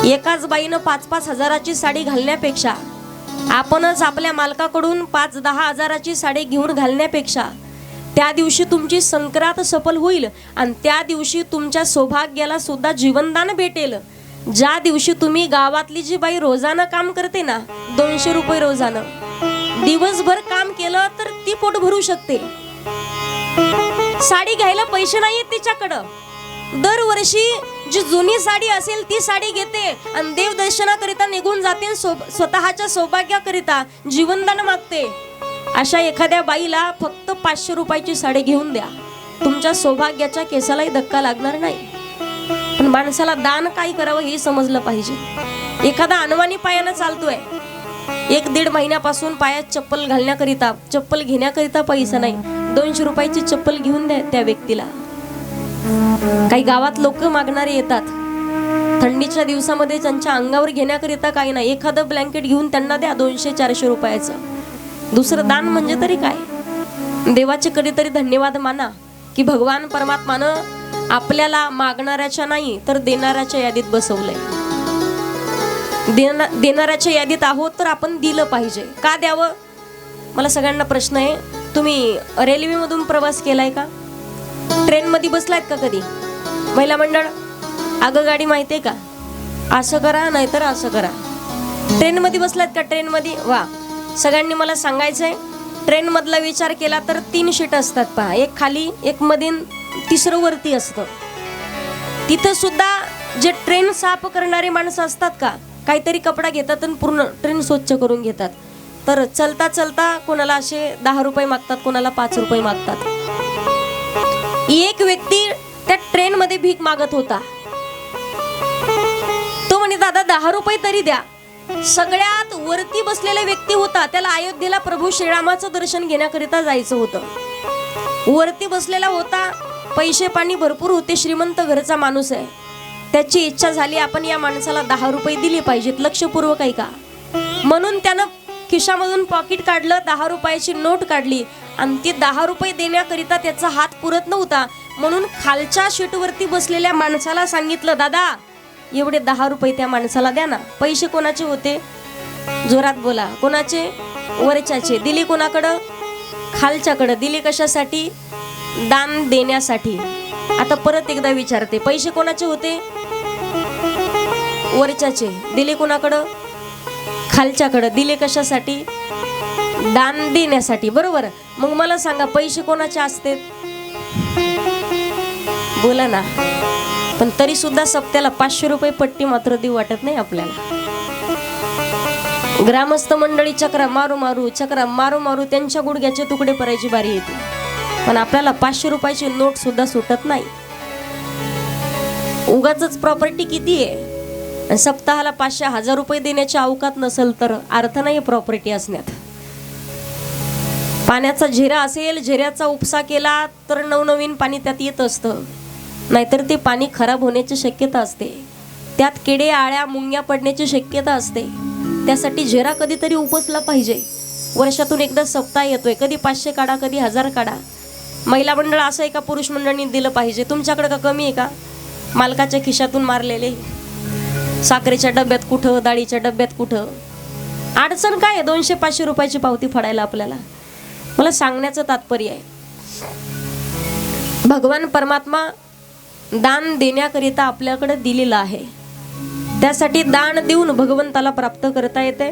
एकाच बाईनं 5-5 हजाराची साडी घालण्यापेक्षा आपणच आपल्या मालकाकडून 5-10 हजाराची साडी घेऊन घालण्यापेक्षा त्या दिवशी तुमची संक्रांत सफल होईल आणि त्या दिवशी तुमच्या सौभाग्याला सुद्धा जीवनदान भेटेल। ज्या दिवशी तुम्ही गावातली जी बाई रोजानं काम करते ना, 200 रुपये रोजानं दिवसभर काम केलं तर ती पोट भरू शकते। साडी घ्यायला पैसे नाहीत तिच्याकडं, दरवर्षी जी जुनी साडी असेल ती साडी घेते आणि देवदर्शनाकरिता निघून जाते, स्वतःच्या सौभाग्याकरिता जीवनदान मागते। अशा एखाद्या बाईला फक्त 500 रुपयाची साडी घेऊन द्या, तुमच्या सौभाग्याच्या केसालाही धक्का लागणार नाही। पण माणसाला दान काय करावं हे समजलं पाहिजे। एखादा अनवाणी पायानं चालतोय, 1-1.5 महिन्यापासून पायात चप्पल घालण्याकरिता, चप्पल घेण्याकरिता पैसा नाही, 200 रुपयाची चप्पल घेऊन द्या त्या व्यक्तीला। काही गावात लोक मागणारे येतात, थंडीच्या दिवसामध्ये त्यांच्या अंगावर घेण्याकरिता काही नाही, एखादं ब्लँकेट घेऊन त्यांना द्या 200-400 रुपयाचं। दुसरं दान म्हणजे तरी काय? देवाचे कधीतरी धन्यवाद माना की भगवान परमात्मानं आपल्याला मागणाऱ्याच्या नाही तर देणाऱ्याच्या यादीत बसवलंय। देणाऱ्याच्या यादीत आहोत तर आपण दिलं पाहिजे। का द्यावं? मला सगळ्यांना प्रश्न आहे, तुम्ही रेल्वेमधून प्रवास केलाय का? ट्रेनमध्ये बसलायत का कधी? महिला मंडळ, अगं गाडी माहितीये का, असं करा नाहीतर असं करा। ट्रेनमध्ये बसलायत का? ट्रेनमध्ये वा, सगळ्यांनी मला सांगायचंय, ट्रेन मधला विचार केला तर 3 शीट असतात पहा, एक खाली एक मध्ये, तिसरं वरती असतं। तिथं सुद्धा जे ट्रेन साफ करणारे माणसं असतात का, काहीतरी कपडा घेतात आणि पूर्ण ट्रेन स्वच्छ करून घेतात। तर चलता चलता कोणाला असे 10 रुपये मागतात, कोणाला 5 रुपये मागतात। एक व्यक्ती त्या ट्रेन मध्ये भीक मागत होता, तो म्हणे दादा 10 रुपये तरी द्या। सगळ्यात वरती बसलेला व्यक्ती होता, त्याला अयोध्येला प्रभू श्रीरामाचं दर्शन घेण्याकरिता जायचं होतं। वरती बसलेला होता, पैसे पाणी भरपूर होते, श्रीमंत घरचा माणूस आहे, त्याची इच्छा झाली आपण या माणसाला 10 रुपये दिले पाहिजेत, लक्षपूर्वक आहे का, म्हणून त्यानं खिशामधून पॉकेट काढलं, 10 रुपयाची नोट काढली आणि ती 10 रुपये देण्याकरिता त्याचा हात पुरत नव्हता, म्हणून खालच्या शीटवरती बसलेल्या माणसाला सांगितलं, दादा एवढे 10 रुपये त्या माणसाला द्या ना। पैसे कोणाचे होते? जोरात बोला, कोणाचे? वरच्याचे। दिली कोणाकडं? खालच्याकडं। दिली कशासाठी? दान देण्यासाठी। आता परत एकदा विचारते, पैसे कोणाचे होते? वरच्याचे। दिले कोणाकडं? खालच्याकडं। दिले कशासाठी? दान देण्यासाठी, बरोबर। मग मला सांगा, पैसे कोणाचे असते? बोला ना। पण तरी सुद्धा सप्त्याला 500 रुपये पट्टी मात्र देऊ वाटत नाही आपल्याला। ग्रामस्थ मंडळी चक्रा मारू मारू त्यांच्या गुडघ्याचे तुकडे पडायची बारी येते, पण आपल्याला 500 रुपयाची नोट सुद्धा सुटत नाही। उगाचच प्रॉपर्टी किती आहे, सप्ताहाला 500-1000 रुपये देण्याची अवकात नसेल तर अर्थ नाही प्रॉपर्टी असण्यात। पाण्याचा झेरा असेल, झेऱ्याचा उपसा केला तर नवनवीन पाणी त्यात येत असतं, नाहीतर ते पाणी खराब होण्याची शक्यता असते, त्यात किडे आळ्या मुंग्या पडण्याची शक्यता असते। त्यासाठी झेरा कधीतरी उपसला पाहिजे। वर्षातून एकदा सप्ताह येतोय, कधी 500 काढा, कधी 1000 काढा। महिला मंडळ असं आहे का पुरुष मंडळांनी दिलं पाहिजे? तुमच्याकडे का कमी आहे का? मालकाच्या खिशातून मारलेले, साखरेच्या डब्यात कुठं, डाळीच्या डब्यात कुठं, अडचण काय आहे 200-500 रुपयाची पावती फाडायला आपल्याला? मला सांगण्याचं तात्पर्य आहे, भगवान परमात्मा दान देण्याकरिता आपल्याकडे दिलेलं आहे, त्यासाठी दान देऊन भगवंताला प्राप्त करता येते।